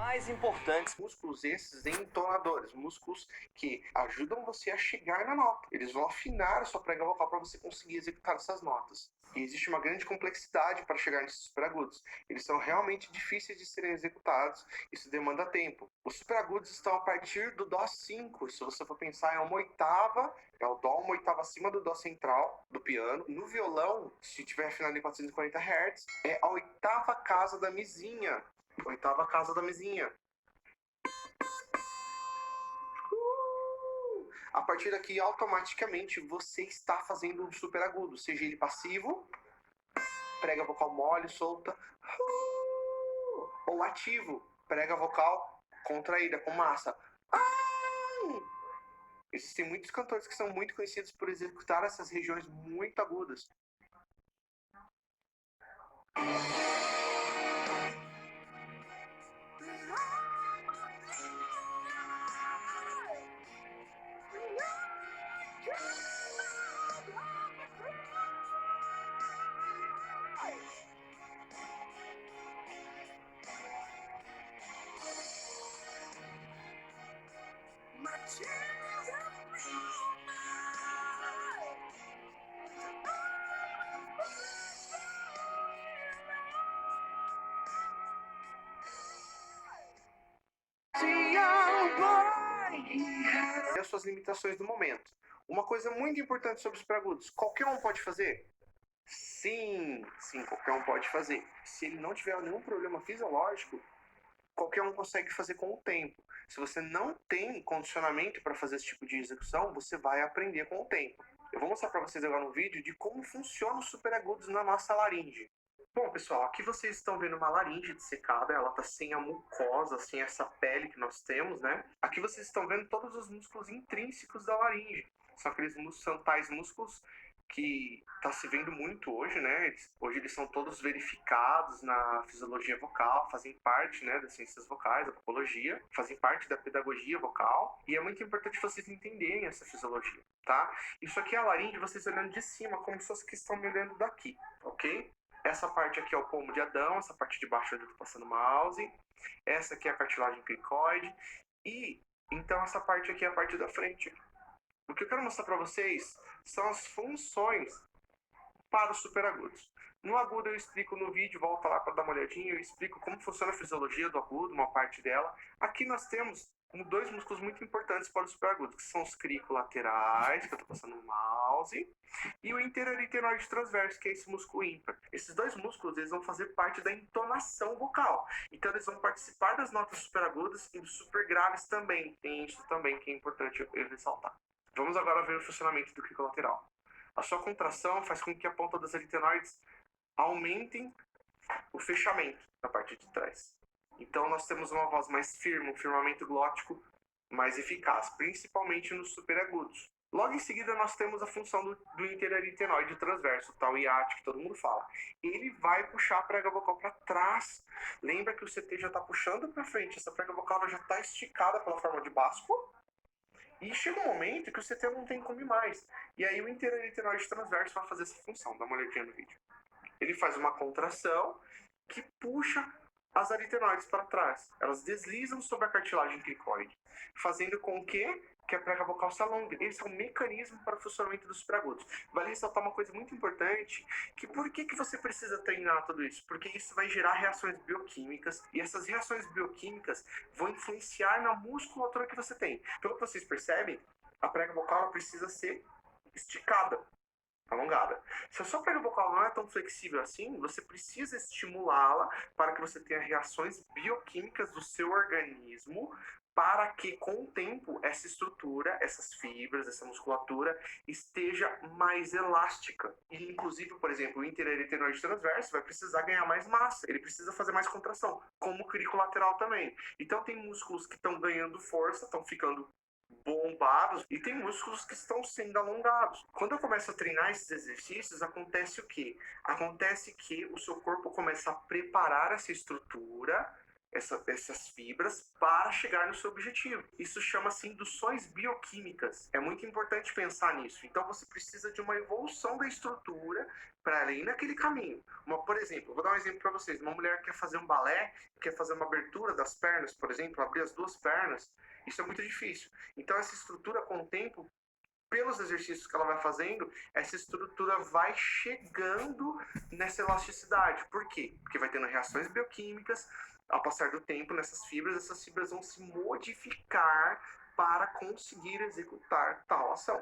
Mais importantes, músculos esses entonadores, músculos que ajudam você a chegar na nota. Eles vão afinar a sua prega vocal para você conseguir executar essas notas. E existe uma grande complexidade para chegar nesses superagudos. Eles são realmente difíceis de serem executados, isso demanda tempo. Os superagudos estão a partir do Dó 5. Se você for pensar, é uma oitava, é o Dó, uma oitava acima do Dó central do piano. No violão, se tiver afinado em 440 Hz, é a oitava casa da mizinha. Oitava casa da mesinha. A partir daqui, automaticamente, você está fazendo um super agudo, seja ele passivo, prega vocal mole, solta, ou ativo, prega vocal contraída, com massa. Existem muitos cantores que são muito conhecidos por executar essas regiões muito agudas. E as suas limitações do momento. Uma coisa muito importante sobre os superagudos: qualquer um pode fazer? Sim, qualquer um pode fazer. Se ele não tiver nenhum problema fisiológico, qualquer um consegue fazer com o tempo. Se você não tem condicionamento para fazer esse tipo de execução, você vai aprender com o tempo. Eu vou mostrar para vocês agora um vídeo de como funcionam os superagudos na nossa laringe. Bom, pessoal, aqui vocês estão vendo uma laringe dissecada, ela tá sem a mucosa, sem essa pele que nós temos, né? Aqui vocês estão vendo todos os músculos intrínsecos da laringe. São aqueles são tais músculos que está se vendo muito hoje, né? Hoje eles são todos verificados na fisiologia vocal, fazem parte, né, das ciências vocais, da popologia, fazem parte da pedagogia vocal, e é muito importante vocês entenderem essa fisiologia, tá? Isso aqui é a laringe, vocês olhando de cima, como se fosse que estão me olhando daqui, ok? Essa parte aqui é o pomo de Adão, essa parte de baixo onde eu estou passando o mouse, essa aqui é a cartilagem cricoide, e então essa parte aqui é a parte da frente. O que eu quero mostrar para vocês são as funções para os superagudos. No agudo eu explico no vídeo, volta lá para dar uma olhadinha, eu explico como funciona a fisiologia do agudo, uma parte dela. Aqui nós temos dois músculos muito importantes para os superagudos, que são os cricolaterais, que eu estou passando no mouse, e o interaritenoide transverso, que é esse músculo ímpar. Esses dois músculos eles vão fazer parte da entonação vocal. Então eles vão participar das notas superagudas e dos supergraves também. Tem isso também que é importante eu ressaltar. Vamos agora ver o funcionamento do cricolateral. A sua contração faz com que a ponta dos aritenoides aumentem o fechamento na parte de trás. Então nós temos uma voz mais firme, um firmamento glótico mais eficaz, principalmente nos superagudos. Logo em seguida nós temos a função do interaritenoide transverso, o tal IAT que todo mundo fala. Ele vai puxar a prega vocal para trás. Lembra que o CT já está puxando para frente, essa prega vocal já está esticada pela forma de basco. E chega um momento que o CT não tem como ir mais. E aí o interaritenoide transverso vai fazer essa função. Dá uma olhadinha no vídeo. Ele faz uma contração que puxa as aritenoides para trás. Elas deslizam sobre a cartilagem cricoide, fazendo com que a prega vocal se alongue. Esse é um mecanismo para o funcionamento dos superagudos. Vale ressaltar uma coisa muito importante, que por que você precisa treinar tudo isso? Porque isso vai gerar reações bioquímicas, e essas reações bioquímicas vão influenciar na musculatura que você tem. Pelo que vocês percebem, a prega vocal precisa ser esticada, alongada. Se a sua prega vocal não é tão flexível assim, você precisa estimulá-la para que você tenha reações bioquímicas do seu organismo, para que com o tempo essa estrutura, essas fibras, essa musculatura esteja mais elástica. E inclusive, por exemplo, o interaritenoide transverso vai precisar ganhar mais massa, ele precisa fazer mais contração, como o cricolateral também. Então tem músculos que estão ganhando força, estão ficando bombados, e tem músculos que estão sendo alongados. Quando eu começo a treinar esses exercícios, acontece o quê? Acontece que o seu corpo começa a preparar essa estrutura essas fibras para chegar no seu objetivo. Isso chama-se induções bioquímicas. É muito importante pensar nisso. Então você precisa de uma evolução da estrutura para ir naquele caminho. Por exemplo, vou dar um exemplo para vocês. Uma mulher quer fazer um balé, quer fazer uma abertura das pernas, por exemplo, abrir as duas pernas. Isso é muito difícil. Então essa estrutura, com o tempo, pelos exercícios que ela vai fazendo, essa estrutura vai chegando nessa elasticidade. Por quê? Porque vai tendo reações bioquímicas, ao passar do tempo, nessas fibras, essas fibras vão se modificar para conseguir executar tal ação.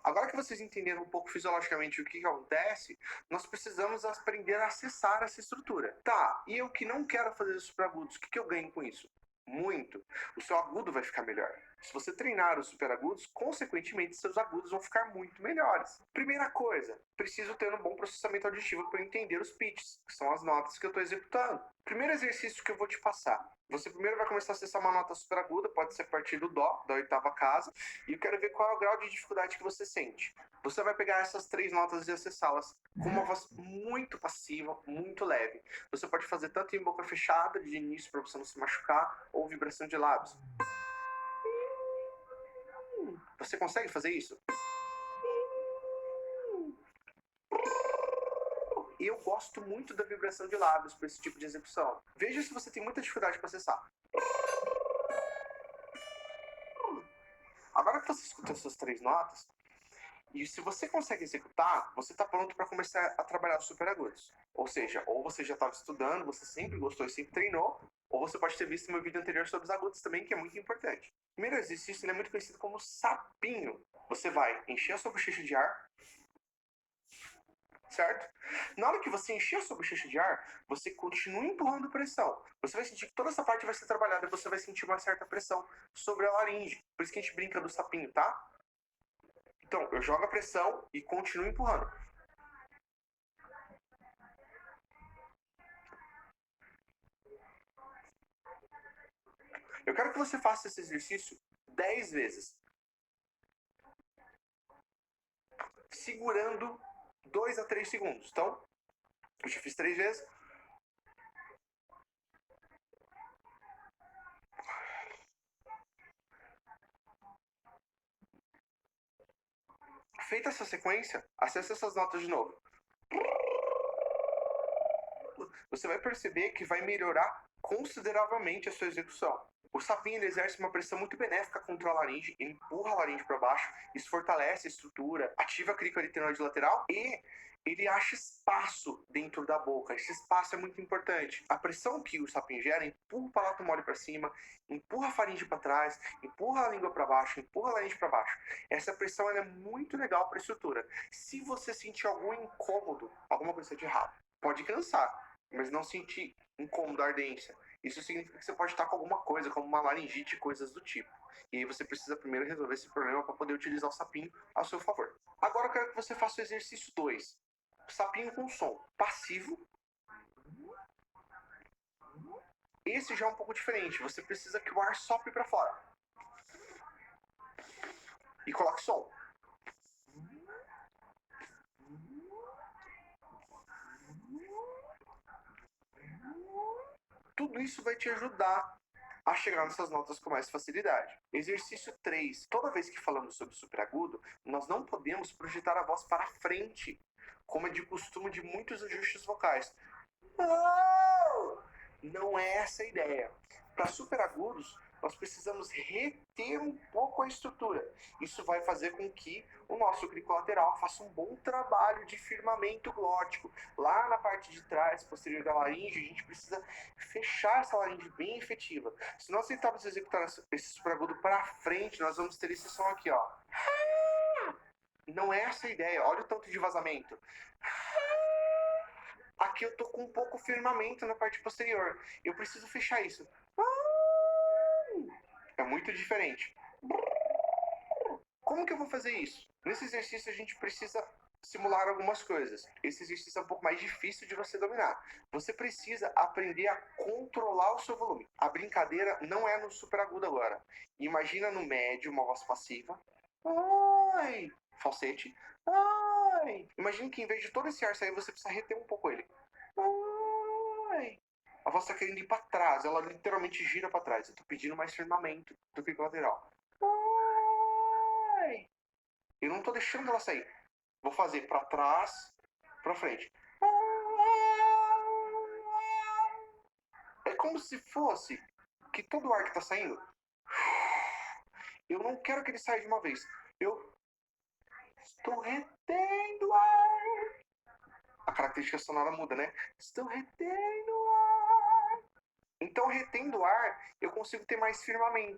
Agora que vocês entenderam um pouco fisiologicamente o que acontece, nós precisamos aprender a acessar essa estrutura. Tá, e eu que não quero fazer os superagudos, o que eu ganho com isso? Muito. O seu agudo vai ficar melhor. Se você treinar os superagudos, consequentemente, seus agudos vão ficar muito melhores. Primeira coisa, preciso ter um bom processamento auditivo para entender os pitches, que são as notas que eu estou executando. Primeiro exercício que eu vou te passar. Você primeiro vai começar a acessar uma nota superaguda, pode ser a partir do Dó, da oitava casa, e eu quero ver qual é o grau de dificuldade que você sente. Você vai pegar essas 3 notas e acessá-las com uma voz muito passiva, muito leve. Você pode fazer tanto em boca fechada, de início, para você não se machucar, ou vibração de lábios. Você consegue fazer isso? Eu gosto muito da vibração de lábios para esse tipo de execução. Veja se você tem muita dificuldade para acessar. Agora que você escuta essas 3 notas, e se você consegue executar, você está pronto para começar a trabalhar os superagudos. Ou seja, ou você já estava estudando, você sempre gostou e sempre treinou, ou você pode ter visto meu vídeo anterior sobre os agudos também, que é muito importante. O primeiro exercício ele é muito conhecido como sapinho. Você vai encher a sua bochecha de ar, certo? Na hora que você encher a sua bochecha de ar, você continua empurrando pressão. Você vai sentir que toda essa parte vai ser trabalhada e você vai sentir uma certa pressão sobre a laringe. Por isso que a gente brinca do sapinho, tá? Então, eu jogo a pressão e continuo empurrando. Eu quero que você faça esse exercício 10 vezes. Segurando 2 a 3 segundos. Então, eu já fiz 3 vezes. Feita essa sequência, acesse essas notas de novo. Você vai perceber que vai melhorar consideravelmente a sua execução. O sapinho ele exerce uma pressão muito benéfica contra a laringe, ele empurra a laringe para baixo, isso fortalece a estrutura, ativa a cricoaritenoide lateral e ele acha espaço dentro da boca. Esse espaço é muito importante. A pressão que o sapinho gera empurra o palato mole para cima, empurra a faringe para trás, empurra a língua para baixo, empurra a laringe para baixo. Essa pressão é muito legal para a estrutura. Se você sentir algum incômodo, alguma coisa de errado, pode cansar, mas não sentir incômodo, ardência. Isso significa que você pode estar com alguma coisa, como uma laringite, coisas do tipo. E aí você precisa primeiro resolver esse problema para poder utilizar o sapinho a seu favor. Agora eu quero que você faça o exercício 2. Sapinho com som passivo. Esse já é um pouco diferente. Você precisa que o ar sopre para fora. E coloque som. Tudo isso vai te ajudar a chegar nessas notas com mais facilidade. Exercício 3. Toda vez que falamos sobre superagudo, nós não podemos projetar a voz para frente, como é de costume de muitos ajustes vocais. Não é essa a ideia. Para superagudos, nós precisamos reter um pouco a estrutura. Isso vai fazer com que o nosso crico lateral faça um bom trabalho de firmamento glótico. Lá na parte de trás, posterior da laringe, a gente precisa fechar essa laringe bem efetiva. Se nós tentarmos executar esse superagudo para frente, nós vamos ter esse som aqui, ó. Não é essa a ideia. Olha o tanto de vazamento. Aqui eu tô com um pouco firmamento na parte posterior. Eu preciso fechar isso. É muito diferente. Como que eu vou fazer isso? Nesse exercício a gente precisa simular algumas coisas. Esse exercício é um pouco mais difícil de você dominar. Você precisa aprender a controlar o seu volume. A brincadeira não é no super agudo agora. Imagina no médio uma voz passiva. Ai, falsete. Ai. Imagina que em vez de todo esse ar sair, você precisa reter um pouco ele. Ai. A voz tá querendo ir pra trás, ela literalmente gira pra trás. Eu tô pedindo mais firmamento do que lateral. Ai. Eu não tô deixando ela sair. Vou fazer pra trás, pra frente. É como se fosse que todo o ar que tá saindo, eu não quero que ele saia de uma vez. Eu estou retendo ar. A característica sonora muda, né? Estou retendo ar. Então, retendo ar, eu consigo ter mais firmamento.